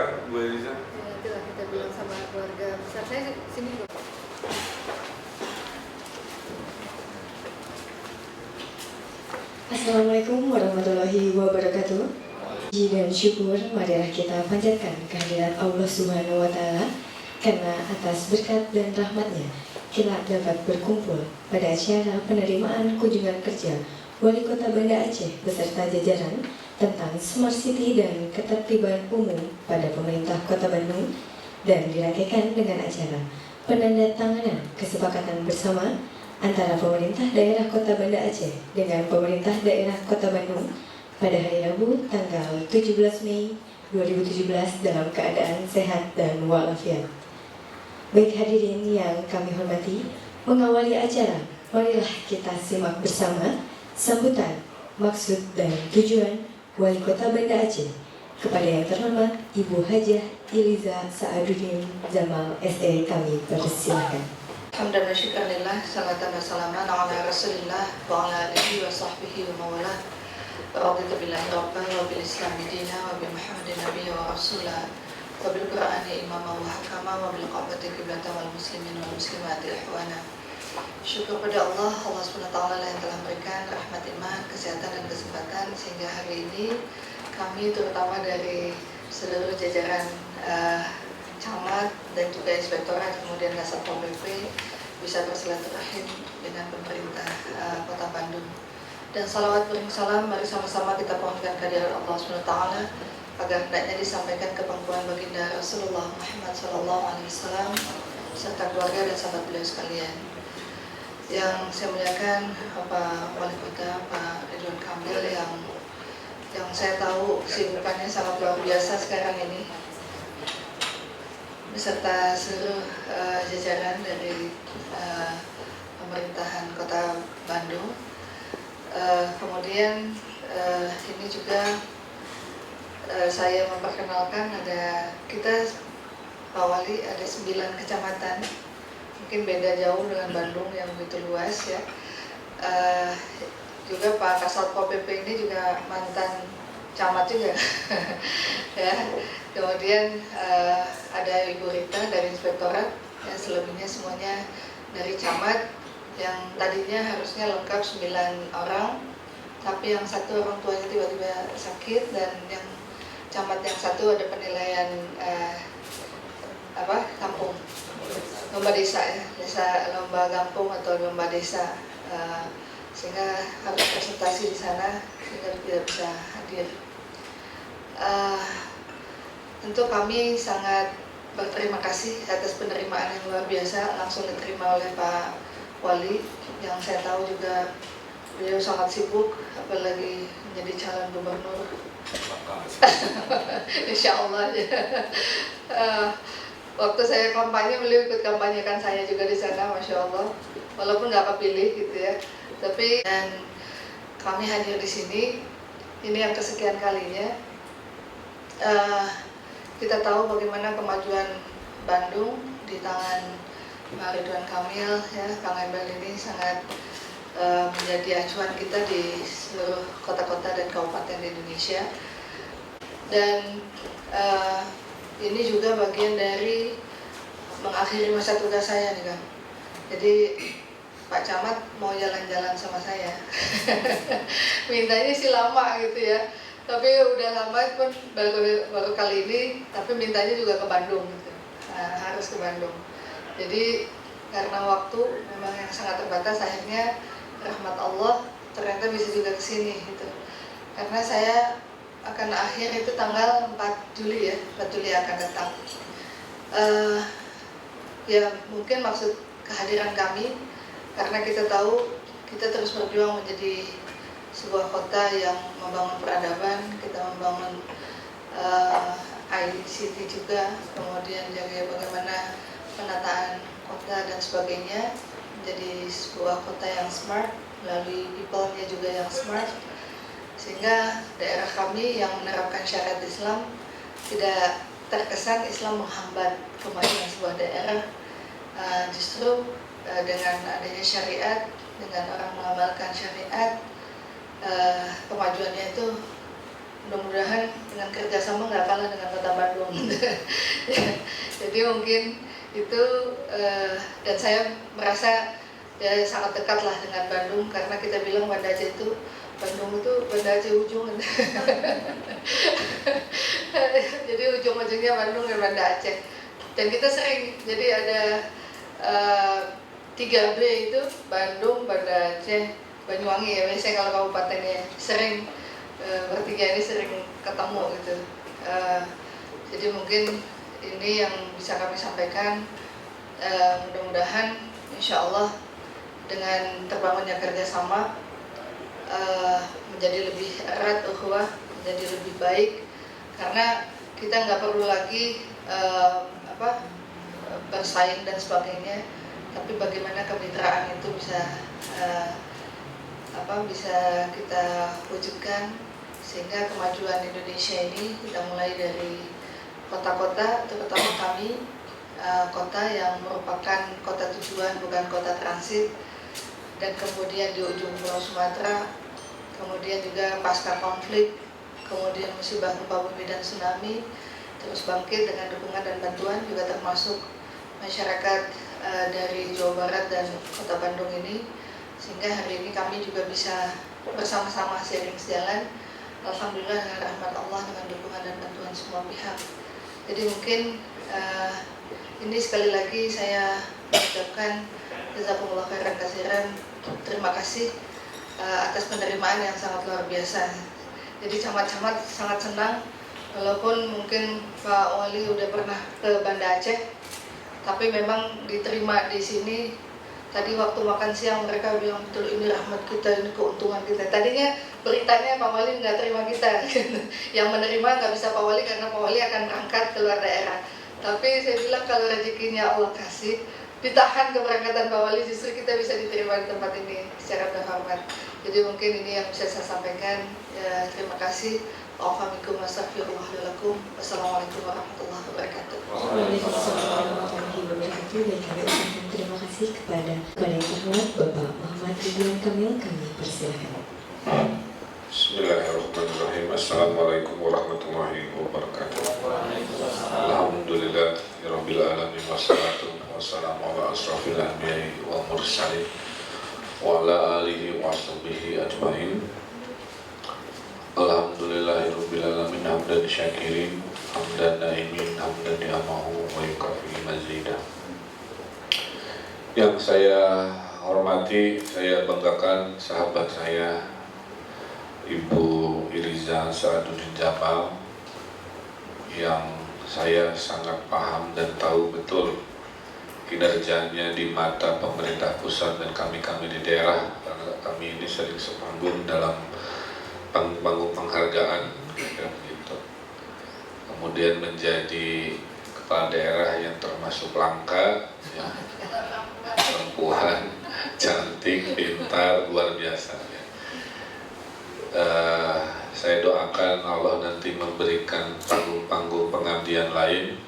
besar, Bu Eliza? Ya, itulah kita bilang sama keluarga besar saya sini dulu. Assalamualaikum warahmatullahi wabarakatuh. Puji dan syukur marilah kita panjatkan kehadirat Allah Subhanahu wa Ta'ala, karena atas berkat dan rahmatnya kita dapat berkumpul pada acara penerimaan kunjungan kerja Wali Kota Banda Aceh beserta jajaran tentang Smart City dan Ketertiban Umum pada Pemerintah Kota Bandung, dan dirangkaikan dengan acara penandatanganan kesepakatan bersama antara Pemerintah Daerah Kota Banda Aceh dengan Pemerintah Daerah Kota Bandung pada hari Rabu tanggal 17 Mei 2017 dalam keadaan sehat dan walafiat. Baik hadirin yang kami hormati, mengawali acara, marilah kita simak bersama sambutan, maksud dan tujuan Wali Kota Banda Aceh kepada yang terhormat Ibu Hajah Eliza Sa'aduddin Jamal SE, kami persilakan. Alhamdulillah, syukurillah, salatan wa salaman ala rasulillah wa ala alihi wa sahbihi wa mawalah. Raditu billahi rabban wa bil islami dina wa bi muhammadin nabiyya wa rasulah wa bil qur'ani imama wa hakama wa bil qabati qiblata wal muslimin wal muslimati ihwana. Syukur pada Allah SWT yang telah memberikan rahmat iman, kesehatan dan kesempatan sehingga hari ini kami terutama dari seluruh jajaran camat dan juga inspektorat kemudian Satpol PP bisa bersilaturahim dengan pemerintah Kota Bandung. Dan salawat bering salam mari sama-sama kita pohonkan kehadirat Allah SWT agar hendaknya disampaikan ke pangkuan baginda Rasulullah Muhammad SAW serta keluarga dan sahabat beliau sekalian. Yang saya muliakan Bapak Wali Kota Pak Ridwan Kamil yang saya tahu kesibukannya sangat luar biasa sekarang ini, beserta seluruh jajaran dari pemerintahan Kota Bandung. Kemudian ini juga saya memperkenalkan ada kita Pak Wali ada 9 kecamatan, mungkin beda jauh dengan Bandung yang begitu luas ya. Juga Pak Kasatpol PP ini juga mantan camat juga ya. Kemudian ada Ibu Rita dari inspektorat, yang selebihnya semuanya dari camat, yang tadinya harusnya lengkap 9 orang, tapi yang satu orang tuanya tiba-tiba sakit, dan yang camat yang satu ada penilaian kampung, lomba desa ya, lomba kampung atau lomba desa, sehingga harus presentasi di sana sehingga tidak bisa hadir. Tentu kami sangat berterima kasih atas penerimaan yang luar biasa langsung diterima oleh Pak Wali, yang saya tahu juga beliau sangat sibuk, apalagi menjadi calon gubernur. Insya Allah ya. Waktu saya kampanye, beliau ikut kampanyekan saya juga di sana, Masya Allah, walaupun nggak kepilih gitu ya. Tapi dan kami hadir di sini, ini yang kesekian kalinya. Kita tahu bagaimana kemajuan Bandung di tangan Pak Ridwan Kamil ya, Kang Emil ini sangat menjadi acuan kita di seluruh kota-kota dan kabupaten di Indonesia. Dan ini juga bagian dari mengakhiri masa tugas saya nih Kang. Jadi Pak Camat mau jalan-jalan sama saya. Mintanya sih lama gitu ya. Tapi udah lama pun baru kali ini, tapi mintanya juga ke Bandung gitu. Harus ke Bandung. Jadi karena waktu memang yang sangat terbatas, akhirnya rahmat Allah ternyata bisa juga ke sini gitu. Karena saya akan akhir itu tanggal 4 Juli ya, 4 Juli akan datang. Ya mungkin maksud kehadiran kami karena kita tahu kita terus berjuang menjadi sebuah kota yang membangun peradaban, kita membangun ICT juga, kemudian jaga bagaimana penataan kota dan sebagainya, menjadi sebuah kota yang smart, melalui people-nya juga yang smart, sehingga daerah kami yang menerapkan syariat Islam tidak terkesan Islam menghambat kemajuan sebuah daerah. Justru dengan adanya syariat, dengan orang mengamalkan syariat, kemajuannya itu mudah-mudahan dengan kerjasama nggak kalah dengan Kota Bandung. Jadi mungkin itu dan saya merasa ya sangat dekat lah dengan Bandung, karena kita bilang Banda Aceh itu Bandung itu Banda Aceh ujung. Jadi ujung-ujungnya Bandung dan Banda Aceh. Dan kita sering, jadi ada 3B itu Bandung, Banda Aceh, Banyuwangi ya, biasanya kalau kabupatennya sering bertiga ini sering ketemu gitu. Jadi mungkin ini yang bisa kami sampaikan. Mudah-mudahan insya Allah dengan terbangunnya kerjasama menjadi lebih erat ukhuwah, menjadi lebih baik, karena kita nggak perlu lagi bersaing dan sebagainya, tapi bagaimana kemitraan itu bisa kita wujudkan sehingga kemajuan Indonesia ini kita mulai dari kota-kota, terutama kami kota yang merupakan kota tujuan bukan kota transit, dan kemudian di ujung Pulau Sumatera, kemudian juga pasca konflik, kemudian musibah gempa bumi dan tsunami terus bangkit dengan dukungan dan bantuan, juga termasuk masyarakat dari Jawa Barat dan Kota Bandung ini, sehingga hari ini kami juga bisa bersama-sama sharing sejalan, alhamdulillah dengan rahmat Allah, dengan dukungan dan bantuan semua pihak. Jadi mungkin ini sekali lagi saya mengucapkan jazakumullah khairan katsiran, terima kasih atas penerimaan yang sangat luar biasa. Jadi camat-camat sangat senang, walaupun mungkin Pak Wali udah pernah ke Banda Aceh, tapi memang diterima di sini. Tadi waktu makan siang mereka bilang, betul ini rahmat kita, ini keuntungan kita. Tadinya beritanya Pak Wali nggak terima kita, yang menerima nggak bisa Pak Wali karena Pak Wali akan berangkat keluar daerah. Tapi saya bilang kalau rezekinya Allah kasih, ditahan keberangkatan Pak Wali, justru kita bisa diterima di tempat ini secara terhormat. Jadi mungkin ini yang bisa saya sampaikan. Ya, terima kasih. Wa'alaikum warahmatullahi Wassalamualaikum warahmatullahi wabarakatuh. Waalaikumsalam warahmatullahi wabarakatuh. Dan kami ucapkan terima kasih kepada Yang Terhormat Bapak Muhammad Ridwan Kamil. Kami persilakan. Bismillahirrahmanirrahim. Assalamualaikum warahmatullahi wabarakatuh. Alhamdulillah rabbil alamin, wassalatu wassalamu ala asrofil anbiya'i wal mursalin wa ala alihi wa sahbihi ajmain. Alhamdulillahirabbil alamin, hamdan syakirin, hamdan naimin, hamdan ni'amahu wa yukafi mazidah. Yang saya hormati, saya banggakan sahabat saya Ibu Iriza Sa'aduddin Jamal, yang saya sangat paham dan tahu betul kinerjanya di mata pemerintah pusat dan kami-kami di daerah, karena kami ini sering sepanggung dalam panggung penghargaan gitu. Kemudian menjadi kepala daerah yang termasuk langka ya. Perempuan cantik, pintar, luar biasa ya. Saya doakan Allah nanti memberikan panggung-panggung pengabdian lain.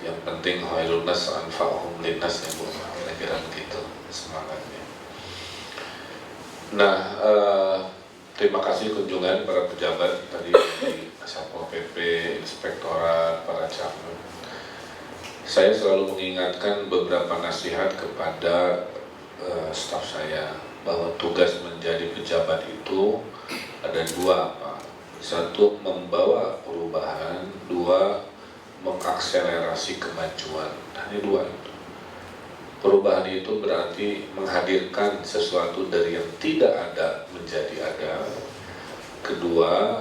Yang penting khairun nas anfa'uhum linnas ya Bu, kira-kira begitu semangatnya. Nah, terima kasih kunjungan para pejabat tadi dari Satpol PP, Inspektorat, para camat. Saya selalu mengingatkan beberapa nasihat kepada staf saya, bahwa tugas menjadi pejabat itu ada dua apa? Satu, membawa perubahan, dua, mengakselerasi kemajuan. Nah, ini dua itu. Perubahan itu berarti menghadirkan sesuatu dari yang tidak ada menjadi ada. Kedua,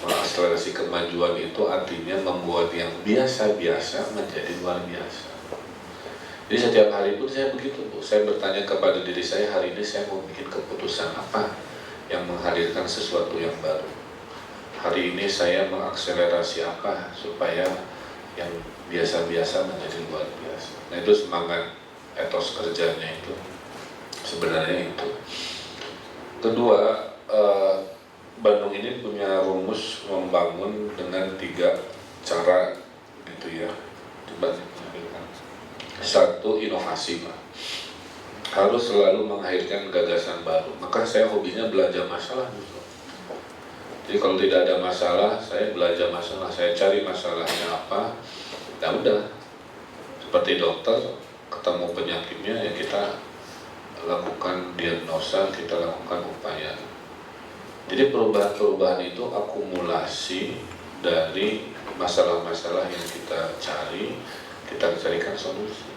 mengakselerasi kemajuan itu artinya membuat yang biasa-biasa menjadi luar biasa. Jadi setiap hari pun saya begitu Bu, saya bertanya kepada diri saya, hari ini saya mau bikin keputusan apa yang menghadirkan sesuatu yang baru. Hari ini saya mengakselerasi apa supaya yang biasa-biasa menjadi luar biasa. Nah, itu semangat etos kerjanya itu sebenarnya itu. Kedua, Bandung ini punya rumus membangun dengan 3 cara gitu ya. Coba ditampilkan. Satu, inovasi Pak. Harus selalu menghadirkan gagasan baru. Maka saya hobinya belajar masalah gitu. Jadi kalau tidak ada masalah, saya belajar masalah, saya cari masalahnya apa, ya udah. Seperti dokter, ketemu penyakitnya ya kita lakukan diagnosa, kita lakukan upaya. Jadi perubahan-perubahan itu akumulasi dari masalah-masalah yang kita cari, kita carikan solusi.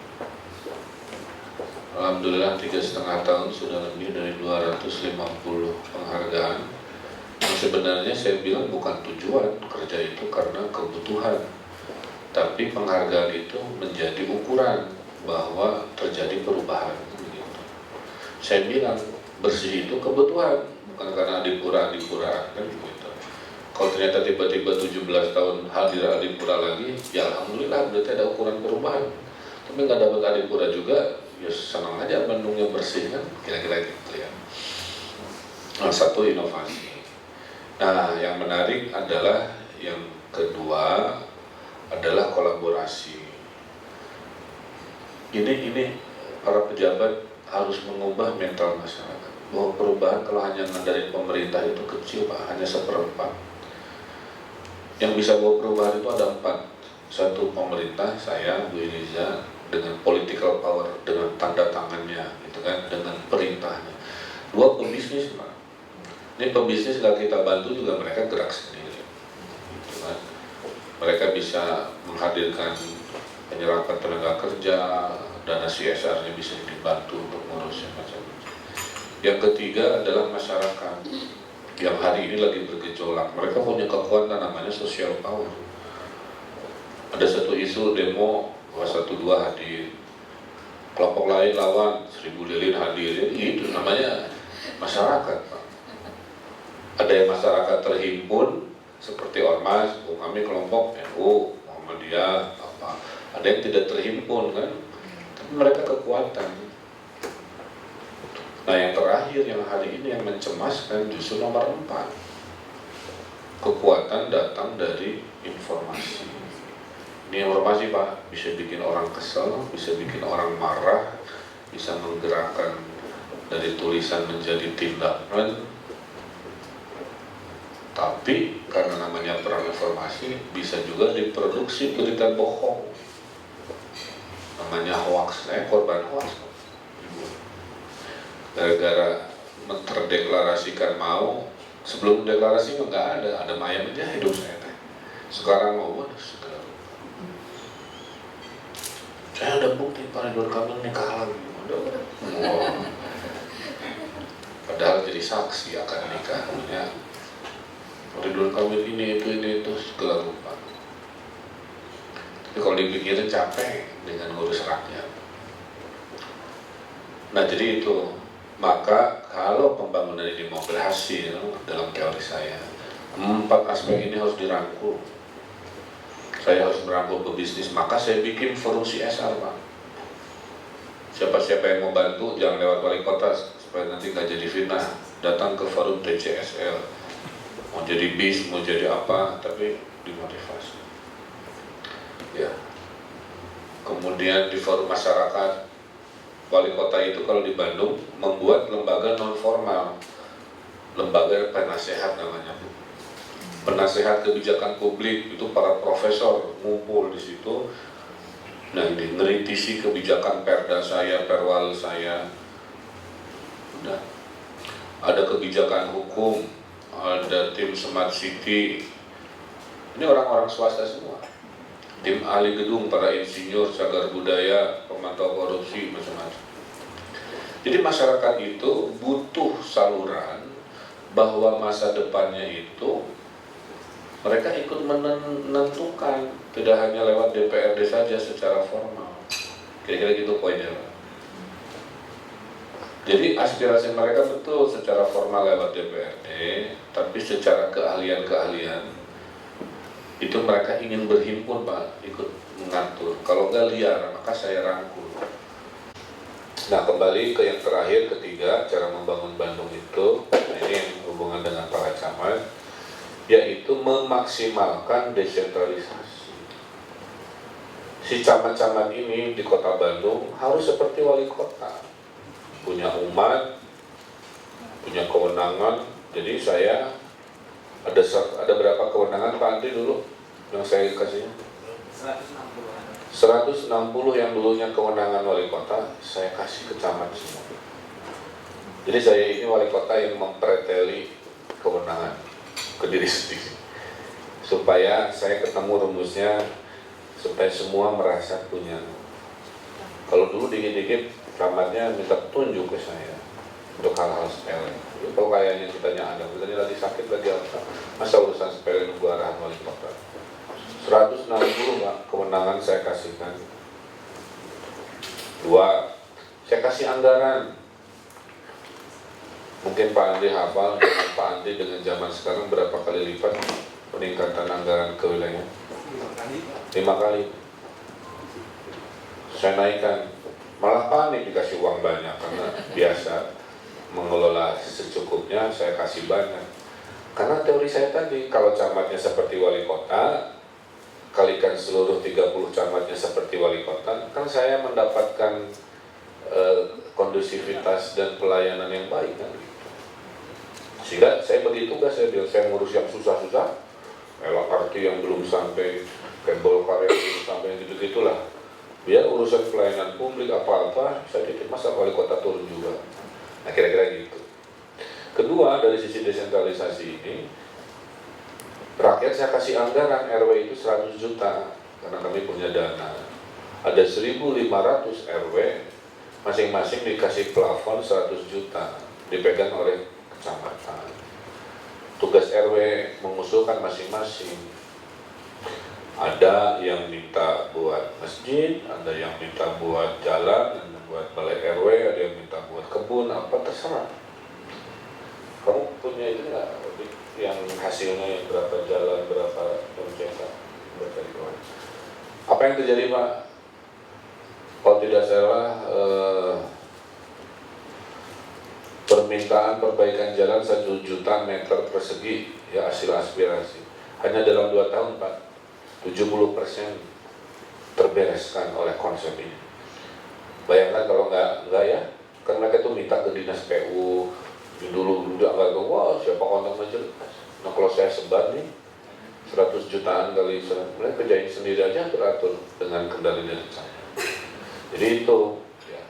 Alhamdulillah 3,5 tahun sudah lebih dari 250 penghargaan. Yang sebenarnya saya bilang bukan tujuan kerja itu karena kebutuhan, tapi penghargaan itu menjadi ukuran bahwa terjadi perubahan. Begitu. Saya bilang bersih itu kebutuhan, bukan karena Adipura kan gitu. Kalau ternyata tiba-tiba 17 tahun hadir Adipura lagi, ya alhamdulillah berarti ada ukuran perubahan. Tapi nggak dapat Adipura juga, ya senang aja Bandungnya bersih kan, kira-kira gitu ya. Nah, satu inovasi. Nah, yang menarik adalah yang kedua adalah kolaborasi. Ini para pejabat harus mengubah mental masyarakat. Bahwa perubahan kalau hanya dari pemerintah itu kecil Pak, hanya 1/4. Yang bisa bawa perubahan itu ada 4. Satu pemerintah, saya Bu Iliza dengan political power, dengan tanda tangannya, gitu kan, dengan perintahnya. 2 pebisnis Pak. Ini pebisnis kalau kita bantu juga mereka gerak sendiri, gitu kan. Mereka bisa menghadirkan penyerapan tenaga kerja, dana CSR-nya bisa dibantu untuk ngurusnya macam-macam. Yang ketiga adalah masyarakat yang hari ini lagi bergejolak. Mereka punya kekuatan namanya social power. Ada satu isu demo 212 hadir, kelompok lain lawan 1000 lilin hadir, itu namanya masyarakat Pak. Ada yang masyarakat terhimpun seperti ormas, kami kelompok NU, Muhammadiyah, apa. Ada yang tidak terhimpun kan, tapi mereka kekuatan. Nah yang terakhir yang hari ini yang mencemaskan justru nomor 4. Kekuatan datang dari informasi. Ini informasi Pak, bisa bikin orang kesel, bisa bikin orang marah, bisa menggerakkan dari tulisan menjadi tindakan. Tapi karena namanya perang informasi, bisa juga diproduksi berita bohong. Namanya hoax, saya korban hoax. Gara-gara terdeklarasikan mau, sebelum deklarasi nggak ada mayam aja hidup saya. Sekarang mau, waduh segala. Saya ada bukti Pak Ridwan Kamil nikah lagi. Oh. Padahal jadi saksi akan nikahnya. Ridwan Kamil ini itu segala rupa. Tapi kalau dipikirin capek dengan ngurus rakyat. Nah jadi itu, maka kalau pembangunan ini mau berhasil dalam teori saya, 4 aspek ini harus dirangkul. Saya harus merangkul pebisnis, maka saya bikin forum CSR Pak. Siapa-siapa yang mau bantu jangan lewat wali kota supaya nanti nggak jadi fitnah. Datang ke forum TCSL. Mau jadi bis, mau jadi apa, tapi dimotivasi. Ya. Kemudian di forum masyarakat, wali kota itu kalau di Bandung membuat lembaga non formal, lembaga penasehat namanya Bu. Penasehat kebijakan publik itu para profesor ngumpul di situ. Nah ini ngeritisi kebijakan perda saya, perwal saya. Udah. Ada kebijakan hukum, ada tim Smart City. Ini orang-orang swasta semua. Tim ahli gedung, para insinyur, cagar budaya, pemantau korupsi, macam-macam. Jadi masyarakat itu butuh saluran bahwa masa depannya itu mereka ikut menentukan, tidak hanya lewat DPRD saja secara formal. Kira-kira gitu poinnya. Jadi aspirasi mereka betul secara formal lewat DPRD, tapi secara keahlian-keahlian itu mereka ingin berhimpun Pak, ikut mengatur. Kalau nggak liar, maka saya rangkul. Nah kembali ke yang terakhir, ketiga, cara membangun Bandung itu, nah ini yang hubungan dengan para camat, yaitu memaksimalkan desentralisasi. Si camat-camat ini di kota Bandung harus seperti wali kota, punya umat, punya kewenangan. Jadi saya Ada berapa kewenangan Pak Andri dulu yang saya kasihnya? 160 yang dulunya kewenangan wali kota, saya kasih ke camat semua. Jadi saya ini wali kota yang mempreteli kewenangan ke diri sendiri. Supaya saya ketemu rumusnya, supaya semua merasa punya. Kalau dulu dikit-dikit camatnya minta petunjuk ke saya untuk hal-hal sepele. Kalau kayaknya ditanya ada, kita lagi sakit lagi apa, masa urusan sepele nunggu arahan wali kota. 160 Pak, kewenangan saya kasihkan. 2, saya kasih anggaran. Mungkin Pak Andri hafal, dengan Pak Andri dengan zaman sekarang berapa kali lipat peningkatan anggaran ke wilayah? 5 kali. Saya naikkan, malah panik dikasih uang banyak karena biasa mengelola secukupnya, saya kasih banyak. Karena teori saya tadi, kalau camatnya seperti wali kota, kalikan seluruh 30 camatnya seperti wali kota, kan saya mendapatkan kondusivitas dan pelayanan yang baik kan. Sehingga saya bagi tugas, saya ngurus yang susah-susah, LRT yang belum sampai, kabel car yang belum sampai, gitu-gitulah. Biar urusan pelayanan publik apa-apa, saya titip masa wali kota turun juga. Nah kira-kira gitu. Kedua, dari sisi desentralisasi ini, rakyat saya kasih anggaran RW itu 100 juta karena kami punya dana. Ada 1.500 RW, masing-masing dikasih plafon 100 juta, dipegang oleh kecamatan. Tugas RW mengusulkan masing-masing. Ada yang minta buat masjid, ada yang minta buat jalan, ada yang buat balai RW, ada yang minta buat kebun, apa terserah. Kamu punya itu nggak? Yang hasilnya yang berapa jalan, berapa MCK, berapa di bawah. Apa yang terjadi Pak? Kalau tidak salah, permintaan perbaikan jalan 1 juta meter persegi, ya hasil aspirasi. Hanya dalam 2 tahun Pak, 70% terbereskan oleh konsep ini. Bayangkan kalau nggak ya, kan mereka tuh minta ke dinas PU, dulu nggak tahu, wah siapa kontak majelis. Nah kalau saya sebar nih 100 jutaan kali 100, mereka kerjain sendiri aja teratur dengan kendali dari saya. Jadi itu ya,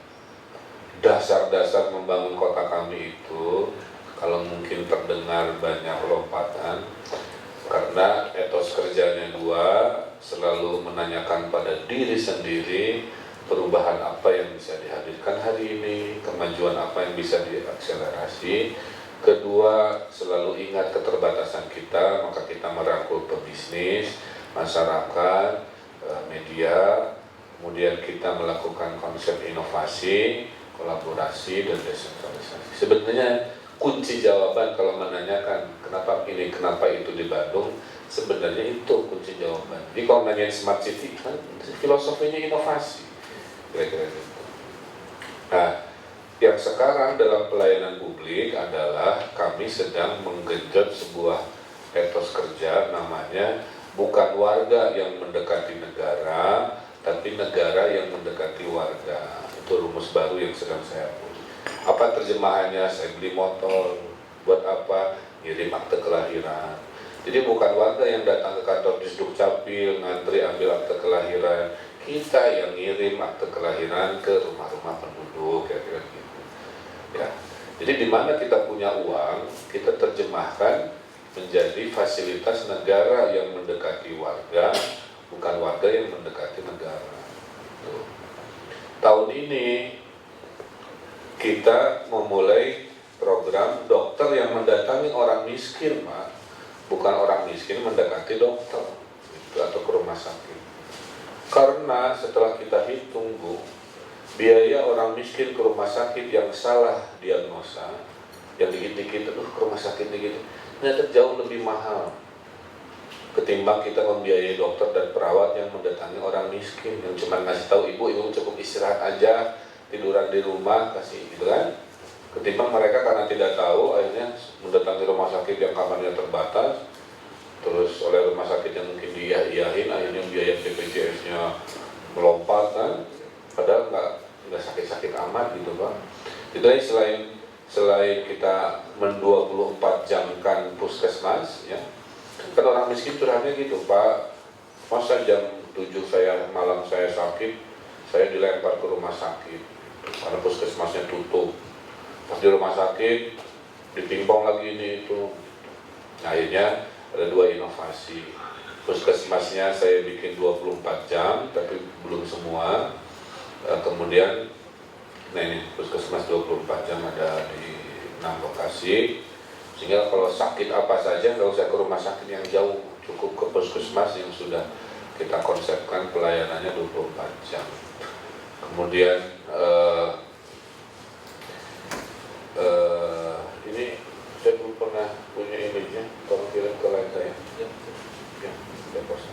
dasar-dasar membangun kota kami itu, kalau mungkin terdengar banyak lompatan, karena etos kerjanya 2, selalu menanyakan pada diri sendiri perubahan apa yang bisa dihadirkan hari ini, kemajuan apa yang bisa diakselerasi. Kedua, selalu ingat keterbatasan kita, maka kita merangkul pebisnis, masyarakat, media, kemudian kita melakukan konsep inovasi, kolaborasi, dan desentralisasi. Sebenarnya kunci jawaban kalau menanyakan kenapa ini, kenapa itu di Bandung, sebenarnya itu kunci jawaban. Jadi kalau nanyain smart city, kan filosofinya inovasi. Kira-kira gitu. Nah, yang sekarang dalam pelayanan publik adalah kami sedang menggenjot sebuah etos kerja, namanya bukan warga yang mendekati negara, tapi negara yang mendekati warga. Itu rumus baru yang sedang saya buat. Apa terjemahannya? Saya beli motor, buat apa? Ngirim akte kelahiran. Jadi bukan warga yang datang ke kantor Disduk Capil, ngantri ambil akte kelahiran, kita yang ngirim akte kelahiran ke rumah-rumah penduduk, kira-kira gitu. Ya, jadi di mana kita punya uang, kita terjemahkan menjadi fasilitas negara yang mendekati warga, bukan warga yang mendekati negara. Tuh. Tahun ini kita memulai program dokter yang mendatangi orang miskin, Pak. Bukan orang miskin mendekati dokter atau ke rumah sakit. Karena setelah kita hitung, Bu, biaya orang miskin ke rumah sakit yang salah diagnosa, yang dikit-dikit, ke rumah sakit dikit, ternyata jauh lebih mahal ketimbang kita membiayai dokter dan perawat yang mendatangi orang miskin, yang cuma ngasih tahu ibu cukup istirahat aja, tiduran di rumah, kasih gitu kan. Ketimbang mereka karena tidak tahu, akhirnya mendatangi rumah sakit yang kamarnya terbatas, terus oleh rumah sakit yang mungkin diiyahin, akhirnya biaya BPJS-nya melompat kan, padahal nggak sakit-sakit amat gitu Pak. Jadi selain kita men-24 jamkan puskesmas, ya. Kan orang miskin curhatnya gitu, Pak, masa jam 7 malam saya sakit, saya dilempar ke rumah sakit karena puskesmasnya tutup. Pas di rumah sakit dipingpong lagi ini itu. Nah, akhirnya ada 2 inovasi. Puskesmasnya saya bikin 24 jam tapi belum semua. Kemudian nah ini puskesmas 24 jam ada di 6 lokasi, sehingga kalau sakit apa saja nggak usah ke rumah sakit yang jauh, cukup ke puskesmas yang sudah kita konsepkan pelayanannya 24 jam. Kemudian ini saya belum pernah punya image-nya, tolong kirim ke line saya. Ya, post.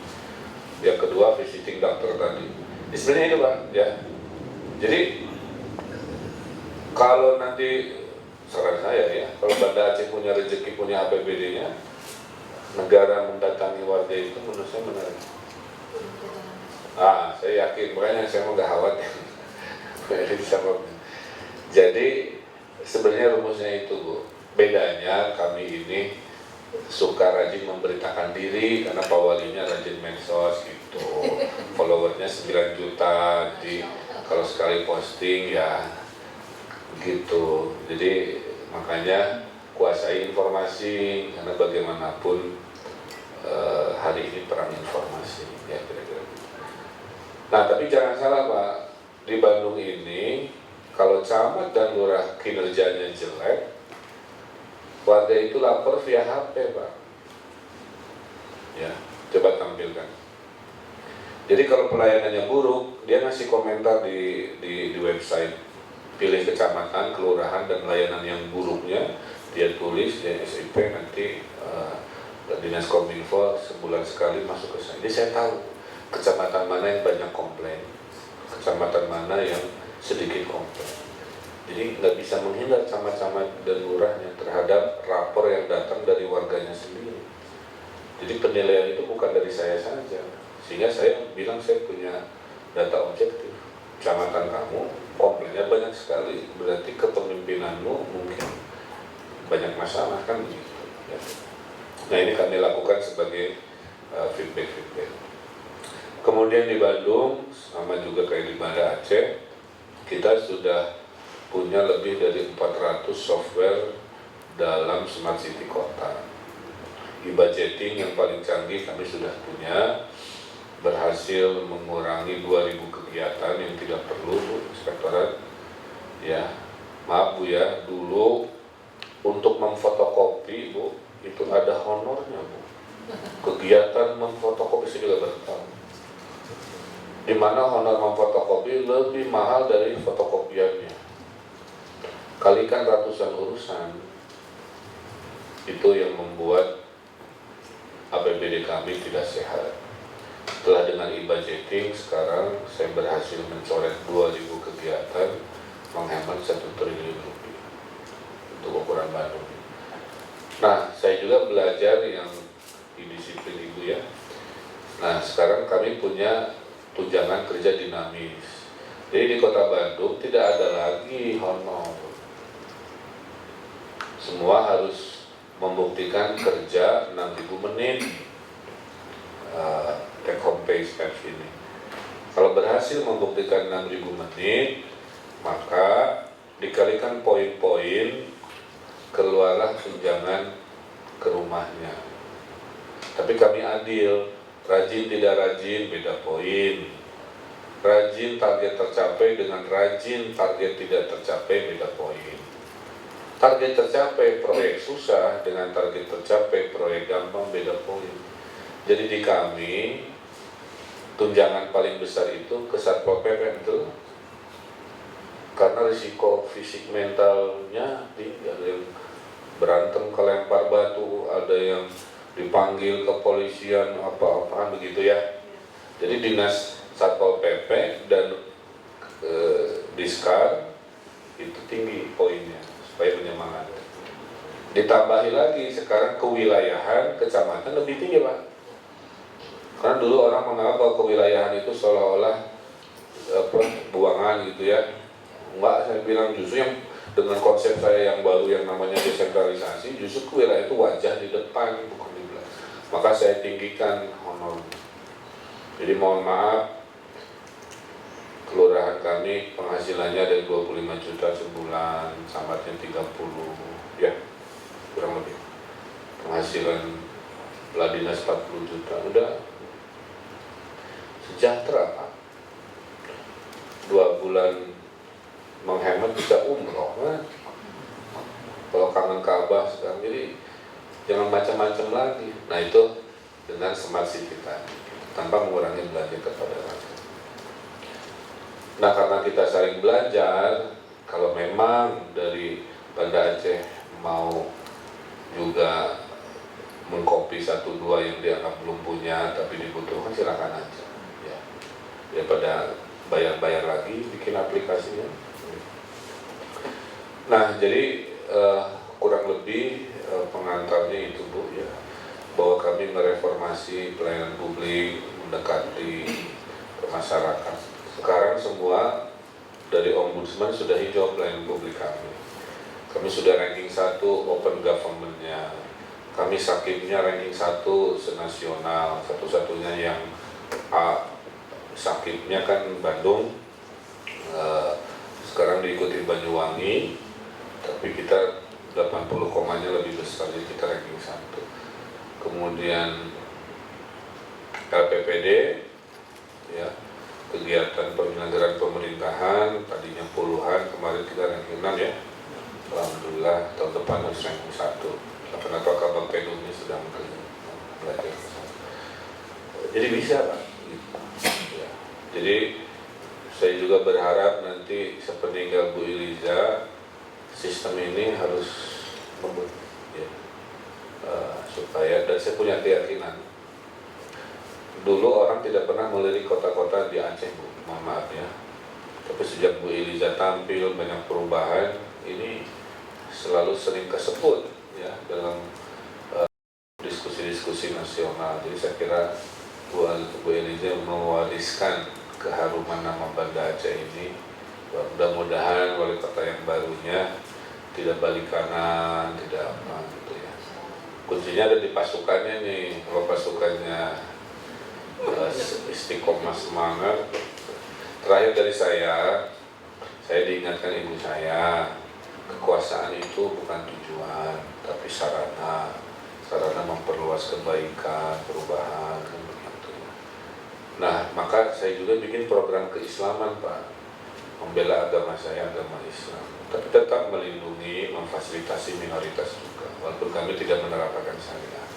Yang kedua visiting dokter tadi. Sebenarnya itu Pak, ya. Jadi kalau nanti saran saya ya, kalau Banda Aceh punya rezeki, punya APBD-nya, negara mendatangi warga itu menurut saya menarik. Saya yakin, makanya saya mau gak khawatir. Jadi sebenarnya rumusnya itu Bu. Bedanya kami ini suka rajin memberitakan diri karena Pak Walinya rajin medsos gitu. Followernya 9 juta, jadi kalau sekali posting ya gitu. Jadi makanya kuasai informasi karena bagaimanapun hari ini perang informasi ya kira-kira. Nah tapi jangan salah Pak, di Bandung ini kalau camat dan lurah kinerjanya jelek, warga itu lapor via HP Pak. Ya, coba tampilkan. Jadi kalau pelayanannya buruk, dia ngasih komentar di website. Pilih kecamatan, kelurahan, dan layanan yang buruknya, dia tulis, dia SIP, nanti Dinas Kominfo sebulan sekali masuk ke sana. Jadi saya tahu kecamatan mana yang banyak komplain, kecamatan mana yang sedikit komplain. Jadi nggak bisa menghindar camat-camat dan lurahnya terhadap rapor yang datang dari warganya sendiri. Jadi penilaian itu bukan dari saya saja. Sehingga saya bilang saya punya data objektif. Kecamatan kamu komplainnya banyak sekali, berarti kepemimpinanmu mungkin banyak masalah kan begitu. Ya. Nah ini kami lakukan sebagai feedback. Kemudian di Bandung, sama juga kayak di Banda Aceh, kita sudah punya lebih dari 400 software dalam smart city kota. E-budgeting yang paling canggih kami sudah punya, berhasil mengurangi 2000 kegiatan yang tidak perlu Bu, Inspektorat. Ya, maaf Bu ya, dulu untuk memfotokopi Bu, itu ada honornya Bu. Kegiatan memfotokopi saya juga baru tahu. Di mana honor memfotokopi lebih mahal dari fotokopiannya. Kalikan ratusan urusan, itu yang membuat APBD kami tidak sehat. Setelah dengan e-budgeting, sekarang saya berhasil mencoret 2000 kegiatan, menghemat 1 triliun rupiah untuk ukuran Bandung. Nah, saya juga belajar yang di disiplin Ibu ya. Nah, sekarang kami punya tunjangan kerja dinamis. Jadi di Kota Bandung tidak ada lagi honor. Semua harus membuktikan kerja 6.000 menit take home pay steps ini. Kalau berhasil membuktikan 6.000 menit, maka dikalikan poin-poin, keluarlah tunjangan ke rumahnya. Tapi kami adil, rajin tidak rajin beda poin. Rajin target tercapai dengan rajin target tidak tercapai beda poin. Target tercapai proyek susah dengan target tercapai proyek gampang beda poin. Jadi di kami tunjangan paling besar itu ke Satpol PP itu karena risiko fisik mentalnya tinggi, ada yang berantem kelempar batu, ada yang dipanggil kepolisian apa-apaan begitu ya. Jadi dinas Satpol PP dan Diskar itu tinggi poinnya supaya menyemangati. Ditambahi lagi sekarang kewilayahan kecamatan lebih tinggi Pak. Karena dulu orang menganggap bahwa kewilayahan itu seolah-olah buangan gitu ya. Enggak, saya bilang justru yang dengan konsep saya yang baru yang namanya desentralisasi, justru wilayah itu wajah di depan bukan di belakang. Maka saya tinggikan honor. Jadi mohon maaf, kelurahan kami penghasilannya dari 25 juta sebulan, sambatnya 30, ya kurang lebih. Penghasilan pelat dinas 40 juta, udah sejahtera Pak. 2 bulan menghemat bisa umroh kan? Kalau kangen Ka'bah sekarang, jadi jangan macam-macam lagi. Nah itu dengan smart city tadi, tanpa mengurangi belanja kepada rakyat. Nah karena kita saling belajar, kalau memang dari Banda Aceh mau juga mengcopy 1-2 yang dianggap belum punya tapi dibutuhkan, silakan aja ya. Daripada bayar-bayar lagi bikin aplikasinya. Nah jadi kurang lebih pengantarnya itu Bu ya, bahwa kami mereformasi pelayanan publik, mendekati masyarakat. Sekarang semua dari Ombudsman sudah hijau pelayanan publik kami. Kami sudah ranking 1 open government-nya. Kami sakitnya ranking 1 senasional, satu-satunya yang sakitnya kan Bandung, sekarang diikuti Banyuwangi, tapi kita 80 komanya lebih besar, jadi kita ranking 1. Kemudian LPPD, ya, kegiatan penyelenggaraan pemerintahan, tadinya puluhan, kemarin kita ranking 6 ya. Alhamdulillah tahun depan harus ranking 1. Kenapa Bang Pedro ini sedang belajar? Jadi bisa Pak. Ya. Jadi saya juga berharap nanti sepeninggal Bu Iliza, sistem ini harus ya, supaya, dan saya punya keyakinan. Dulu orang tidak pernah melirik kota-kota di Aceh Bu, mohon maaf ya. Tapi sejak Bu Iliza tampil banyak perubahan, ini selalu sering kesebut ya dalam diskusi-diskusi nasional. Jadi saya kira Bu Iliza mewariskan keharuman nama Banda Aceh ini. Mudah-mudahan wali kota yang barunya tidak balik kanan, tidak apa gitu ya. Kuncinya ada di pasukannya nih. Kalau pasukannya istiqomah semangat. Terakhir dari saya diingatkan ibu saya, kekuasaan itu bukan tujuan, tapi sarana memperluas kebaikan, perubahan, kan begitu. Nah, maka saya juga bikin program keislaman Pak, membela agama saya, agama Islam, tapi tetap melindungi, memfasilitasi minoritas juga, walaupun kami tidak menerapkan syariah.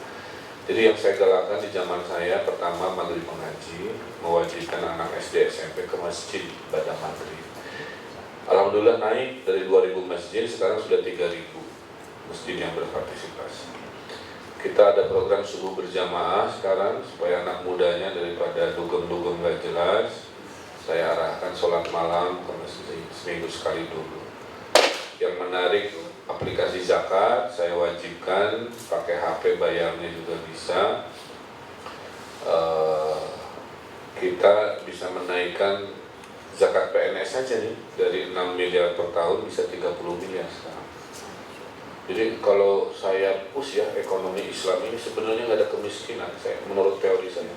Jadi yang saya galakkan di zaman saya, pertama maghrib mengaji, mewajibkan anak SD SMP ke masjid pada maghrib. Alhamdulillah naik dari 2000 masjid, sekarang sudah 3000 masjid yang berpartisipasi. Kita ada program subuh berjamaah sekarang, supaya anak mudanya daripada dugem-dugem gak jelas, saya arahkan sholat malam ke masjid seminggu sekali dulu. Yang menarik, aplikasi zakat saya wajibkan, pakai HP bayarnya juga bisa. Kita bisa menaikkan zakat PNS saja nih, dari 6 miliar per tahun bisa 30 miliar sekarang. Jadi kalau saya push ya, ekonomi Islam ini sebenarnya nggak ada kemiskinan, menurut teori saya.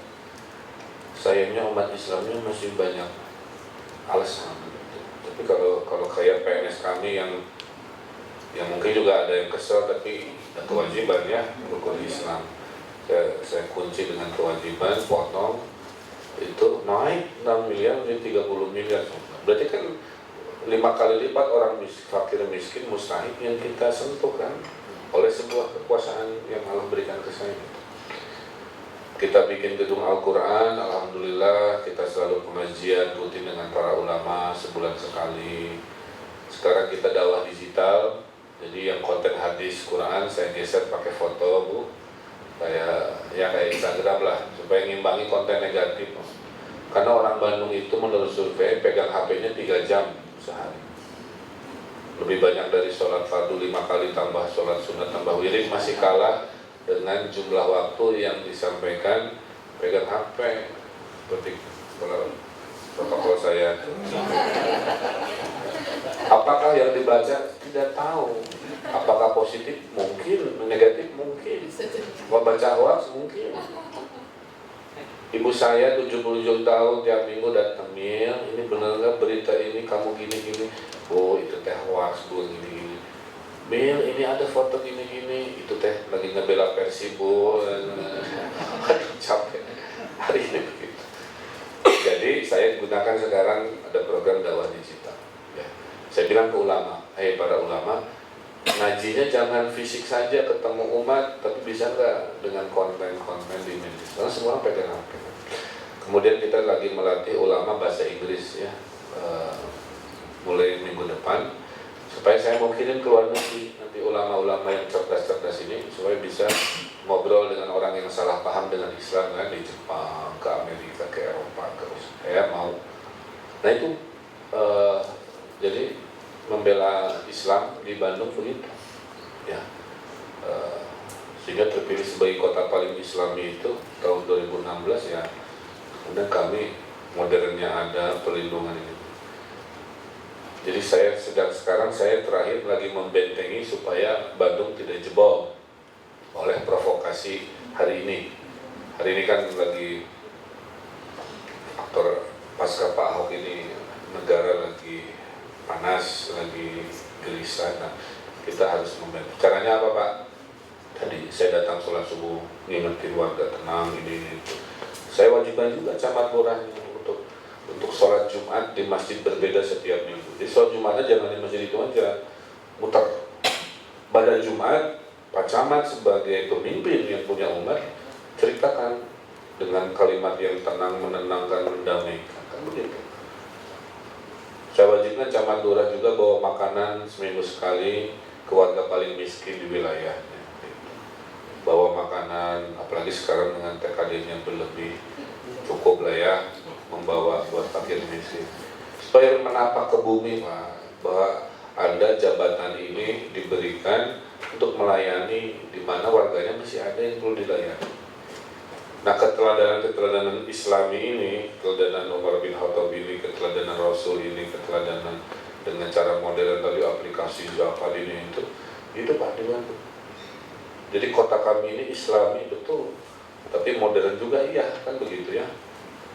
Sayangnya umat Islamnya masih banyak alasan. Tapi kalau kayak PNS kami yang mungkin juga ada yang kesel, tapi kewajiban ya mendukung Islam. Saya kunci dengan kewajiban, potong itu naik 6 miliar menjadi 30 miliar. Berarti kan 5 kali lipat orang fakir miskin mustahik yang kita sentuh kan, oleh sebuah kekuasaan yang Allah berikan ke saya. Kita bikin gedung Al-Quran, alhamdulillah kita selalu pengajian rutin dengan para ulama sebulan sekali. Sekarang kita dakwah digital, jadi yang konten hadis Quran saya geser pakai foto Bu, kayak Instagram lah, supaya ngimbangi konten negatif. Karena orang Bandung itu menurut survei pegang HP-nya 3 jam sehari. Lebih banyak dari sholat fardu 5 kali tambah sholat sunat tambah wirid, masih kalah dengan jumlah waktu yang disampaikan pegang HP. Seperti kalau protokol saya. Apakah yang dibaca tidak tahu. Apakah positif? Mungkin, negatif mungkin. Baca hoax mungkin. Ibu saya 77 tahun tiap minggu datang, Mil, ini benar nggak berita ini kamu gini-gini? Oh itu teh hoax bu, gini-gini. Mil, ini ada foto gini-gini, itu teh lagi ngebela Persib bu. Aduh capek hari ini begitu. Jadi saya gunakan sekarang ada program dakwah digital. Ya. Saya bilang ke ulama, para ulama, ngajinya jangan fisik saja ketemu umat, tapi bisa nggak dengan konten-konten di media? Karena semua orang pegang HP. Kemudian kita lagi melatih ulama bahasa Inggris ya, mulai minggu depan, supaya saya mau kirim ke luar negeri nanti ulama-ulama yang cerdas-cerdas ini supaya bisa ngobrol dengan orang yang salah paham dengan Islam kan di Jepang, ke Amerika, ke Eropa, ke Rusia. Saya mau. Nah itu jadi membela Islam di Bandung begitu ya, sehingga terpilih sebagai kota paling Islami itu tahun 2016 ya. Kemudian kami modernnya ada, perlindungan ini. Jadi sekarang saya terakhir lagi membentengi supaya Bandung tidak jebol oleh provokasi hari ini. Hari ini kan lagi faktor pasca Pak Ahok ini, negara lagi panas, lagi gelisah. Nah, kita harus membantu. Caranya apa Pak? Tadi saya datang sholat subuh, ngingetin warga tenang, ini itu. Saya wajibkan juga camat lurahnya untuk sholat Jumat di masjid berbeda setiap minggu. Jadi sholat Jumatnya jangan di masjid itu aja, muter. Pada Jumat, Pak Camat sebagai pemimpin yang punya umat, ceritakan dengan kalimat yang tenang, menenangkan, mendamaikan. Kan begitu. Saya wajibkan camat lurah juga bawa makanan seminggu sekali ke warga paling miskin di wilayahnya. Bawa makanan, apalagi sekarang dengan TKD-nya berlebih, cukup lah ya membawa buat fakir miskin. Supaya menapak ke bumi Pak, bahwa Anda jabatan ini diberikan untuk melayani di mana warganya masih ada yang perlu dilayani. Nah keteladanan Islami ini, keteladanan Umar bin Khattab ini, keteladanan Rasul ini, keteladanan dengan cara modern tadi aplikasi zakat ini itu Pak dibantu. Jadi kota kami ini Islami betul, tapi modern juga iya, kan begitu ya.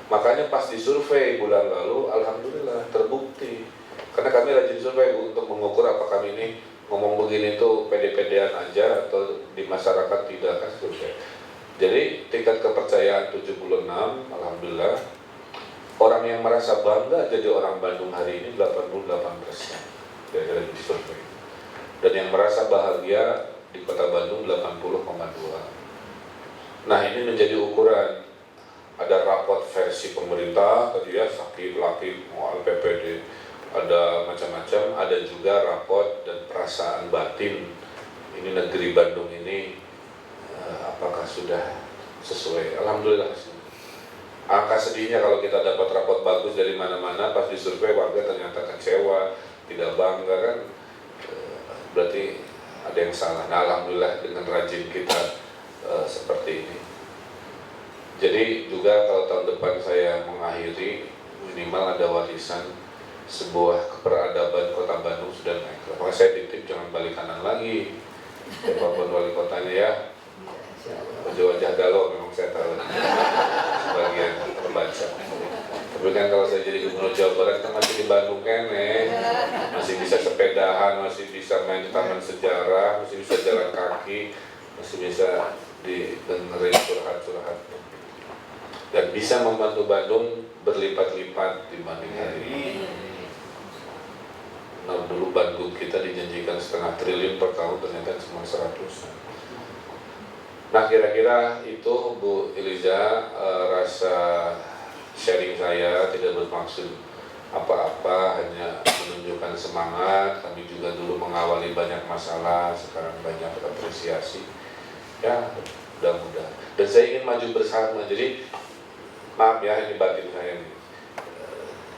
Makanya pas disurvei bulan lalu, alhamdulillah terbukti. Karena kami rajin survei untuk mengukur apa kami ini ngomong begini tuh pede-pedean aja atau di masyarakat tidak, kan survei. Jadi tingkat kepercayaan 76, alhamdulillah. Orang yang merasa bangga jadi orang Bandung hari ini 88% dari survei. Dan yang merasa bahagia di kota Bandung 80,2. Nah ini menjadi ukuran. Ada raport versi pemerintah tadi ya, sakit laki mual PPD, ada macam-macam. Ada juga raport dan perasaan batin. Ini negeri Bandung ini apakah sudah sesuai? Alhamdulillah. Angka sedihnya kalau kita dapat raport bagus dari mana-mana, pas disurvei warga ternyata kecewa, tidak bangga kan, berarti ada yang salah. Nah alhamdulillah dengan rajin kita seperti ini. Jadi juga kalau tahun depan saya mengakhiri, minimal ada warisan sebuah keperadaban kota Bandung sudah naik. Makanya saya titip jangan balik kanan lagi. Siapapun wali kotanya ya, wajah-wajah galau memang saya tahu sebagian terbaca. Tapi kan kalau saya jadi gubernur Jawa Barat kan masih di Bandung kan masih bisa sepedahan, masih bisa main di taman sejarah, masih bisa jalan kaki, masih bisa dengerin curhat-curhat, dan bisa membantu Bandung berlipat-lipat dibanding hari ini. Nah dulu Bandung kita dijanjikan 0,5 triliun per tahun, ternyata cuma 100. Nah kira-kira itu Bu Iliza, rasa sharing saya tidak bermaksud apa-apa, hanya menunjukkan semangat. Kami juga dulu mengawali banyak masalah, sekarang banyak apresiasi. Ya mudah-mudahan. Dan saya ingin maju bersama. Jadi maaf ya, ini batin saya nih.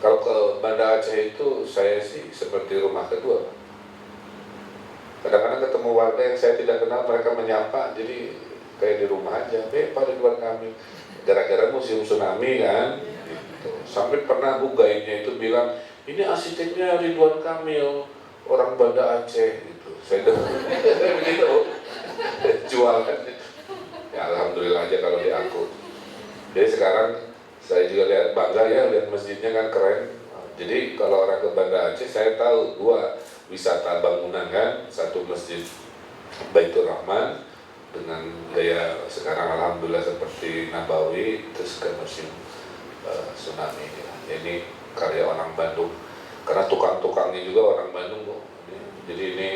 Kalau ke Banda Aceh itu saya sih seperti rumah kedua. Kadang-kadang ketemu warga yang saya tidak kenal, mereka menyapa, jadi kayak di rumah aja. Pak Ridwan Kamil, gara-gara musim tsunami kan, gitu. Sampai pernah Bu guide-nya itu bilang, ini arsiteknya Ridwan Kamil, orang Banda Aceh gitu. Saya dengar begitu, jual kan. Ya alhamdulillah aja kalau diangkut. Jadi sekarang saya juga lihat bangga ya, lihat masjidnya kan keren. Jadi kalau orang ke Banda Aceh saya tahu dua wisata bangunan kan, satu masjid Baitur Rahman dengan gaya sekarang alhamdulillah seperti Nabawi, terus ke museum tsunami. Ini karya orang Bandung. Karena tukang-tukangnya juga orang Bandung kok. Jadi ini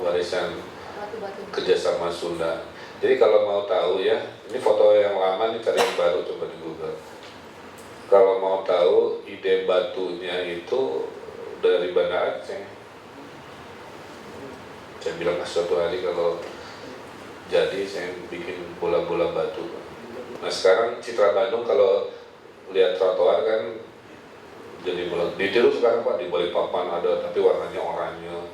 warisan Batu-batu. kerjasama Sunda. Jadi kalau mau tahu ya, ini foto yang lama nih, cari yang baru coba di Google. Kalau mau tahu ide batunya itu dari Banda Aceh. Saya bilang suatu hari kalau jadi saya bikin bola-bola batu. Nah sekarang Citra Bandung kalau lihat trotoar kan jadi bola. Ditiru sekarang Pak, di Balikpapan ada tapi warnanya oranye,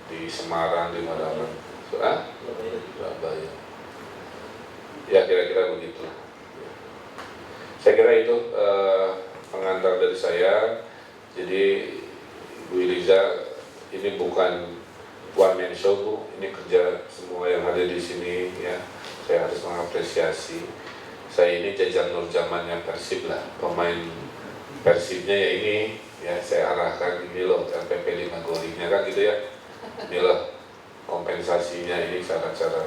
di Semarang, di mana mana. Surabaya. Ya kira-kira begitu. Saya kira itu pengantar dari saya. Jadi Bu Iliza ini bukan one man show Bu, ini kerja semua yang ada di sini ya. Saya harus mengapresiasi. Saya ini Jajang Nur zamannya Persib lah, pemain Persibnya ya ini ya saya arahkan ini loh LPP 5 golinya kan gitu ya. Ini loh kompensasinya, ini cara-cara.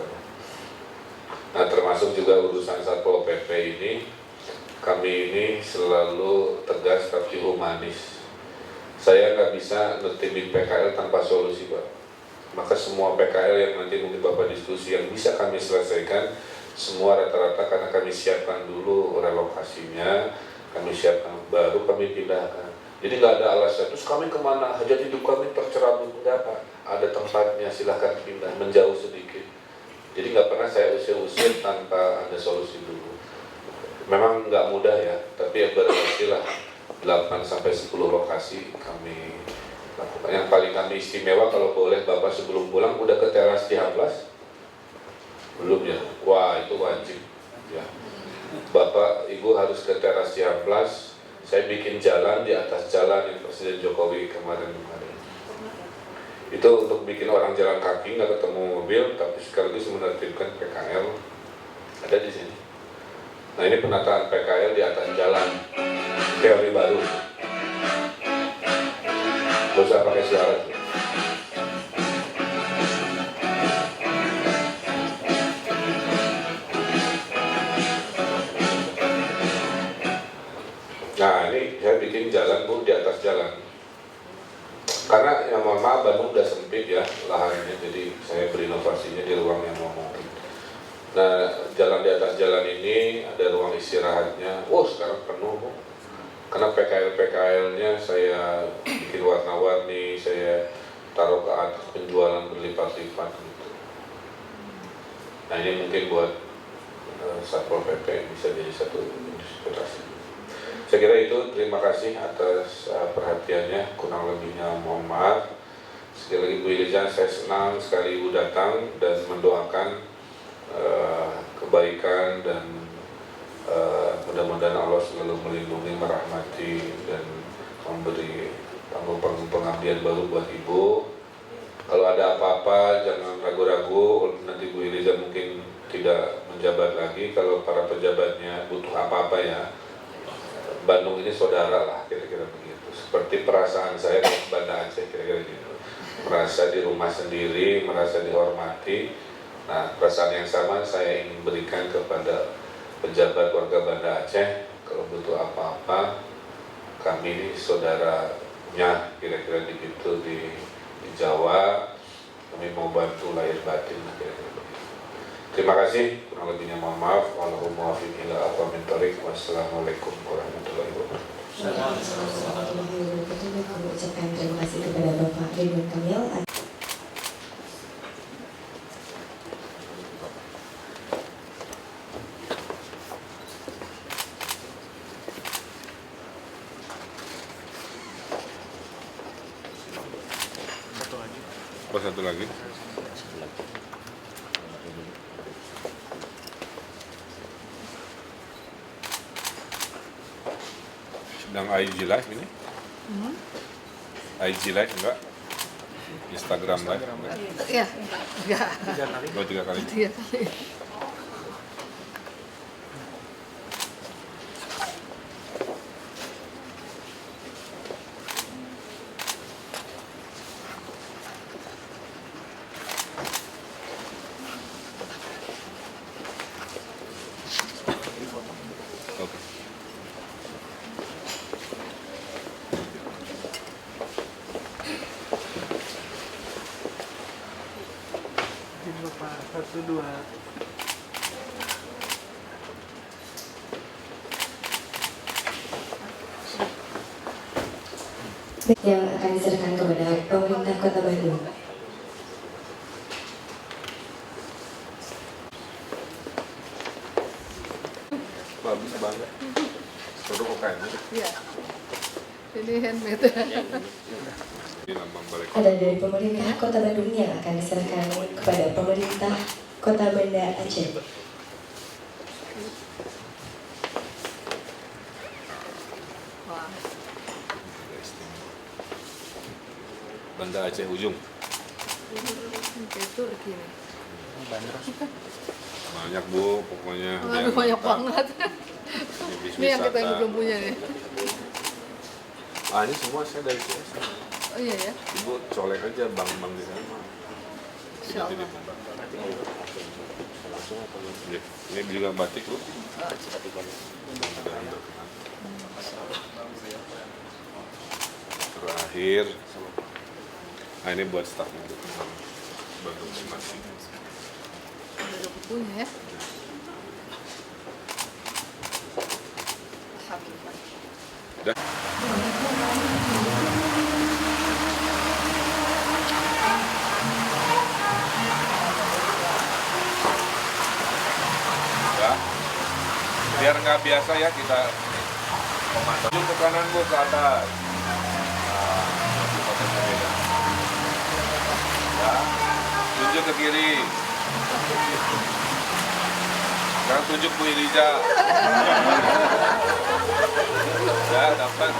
Nah termasuk juga urusan Satpol PP ini, kami ini selalu tegas tapi humanis. Saya nggak bisa ngertimin PKL tanpa solusi Pak. Maka semua PKL yang nanti mungkin Bapak diskusi yang bisa kami selesaikan, semua rata-rata karena kami siapkan dulu relokasinya, kami siapkan baru kami pindahkan. Jadi nggak ada alasan, terus kami kemana, hajat hidup kami tercerabut, enggak Pak. Ada tempatnya, silahkan pindah, menjauh sedikit. Jadi nggak pernah saya usir-usir tanpa ada solusi dulu. Memang nggak mudah ya, tapi ya berhasil lah. 8-10 lokasi kami lakukan. Yang paling kami istimewa kalau boleh Bapak sebelum pulang udah ke teras Cihampelas? Belum ya? Wah itu wajib ya. Bapak Ibu harus ke teras Cihampelas. Saya bikin jalan di atas jalan yang Presiden Jokowi kemarin. Itu untuk bikin orang jalan kaki nggak ketemu mobil, tapi sekaligus menertibkan PKL ada di sini. Nah ini penataan PKL di atas jalan, teori baru. Gak usah pakai syarat. Nah ini saya bikin jalan Bu di atas jalan. Karena yang mohon maaf Bandung udah sempit ya lahannya, jadi saya berinovasinya di ruang yang mau mungkin. Nah jalan di atas jalan ini ada ruang istirahatnya. Wow sekarang penuh Bu. Karena PKL-PKL-nya saya bikin warna-warni, saya taruh ke atas penjualan berlipat-lipat gitu. Nah ini mungkin buat Satpol PP bisa jadi satu inspirasi. Saya kira itu, terima kasih atas perhatiannya, kurang lebihnya mohon maaf. Sekali lagi Bu Iliza, saya senang sekali Ibu datang dan mendoakan kebaikan dan mudah-mudahan Allah selalu melindungi, merahmati dan memberi panggung-panggung pengabdian baru buat Ibu. Kalau ada apa-apa jangan ragu-ragu, nanti Bu Iliza mungkin tidak menjabat lagi. Kalau para pejabatnya butuh apa-apa ya, Bandung ini saudara lah, kira-kira begitu. Seperti perasaan saya di Banda Aceh, kira-kira gitu. Merasa di rumah sendiri, merasa dihormati. Nah, perasaan yang sama saya ingin berikan kepada pejabat warga Banda Aceh. Kalau butuh apa-apa, kami ini saudaranya, kira-kira begitu di Jawa. Kami mau bantu lahir batin, kira-kira begitu. Terima kasih, kurang lebihnya mohon maaf. Wallahul muwaffiq ila aqwamit thoriq. Wassalamualaikum warahmatullahi wabarakatuh. Warahmatullahi wabarakatuh. Kami ucapkan terima kasih kepada Bapak Ridwan Kamil. Satu lagi. Sedang IG live ini? IG live enggak? Instagram live. Iya, enggak. Oh, 3 kali. 3 kali. Oke. Bapak, 1, 2. yang akan diserahkan kepada pemerintah Kota Bandung. Bagus banget. Produk UKM. Iya. Ini handmade. Ini lambang balai kota. Ada dari pemerintah Kota Bandung yang akan diserahkan kepada pemerintah Kota Banda Aceh. Wah, Banda Aceh Ujung. kayak Turki nih. Banyak Bu, pokoknya. Aduh, banyak banget. Ini yang kita wisata. belum punya nih. Ah, ini semua saya dari CS. Oh iya ya. Ibu colek aja bank-bank di sana. Insya Allah. Langsung apa nih? Ini juga batik Bu. Terakhir, nah ini buat staff untuk bantu masing-masing. Ada bukunya ya. Alhamdulillah. Dah. Ya. Biar nggak biasa ya kita komando. Tunjuk ke kanan Bu, ke atas. Nah, fotonya beda. Ya. Tunjuk ke kiri. Sekarang tunjuk Bu Iriza. Ya, dapat.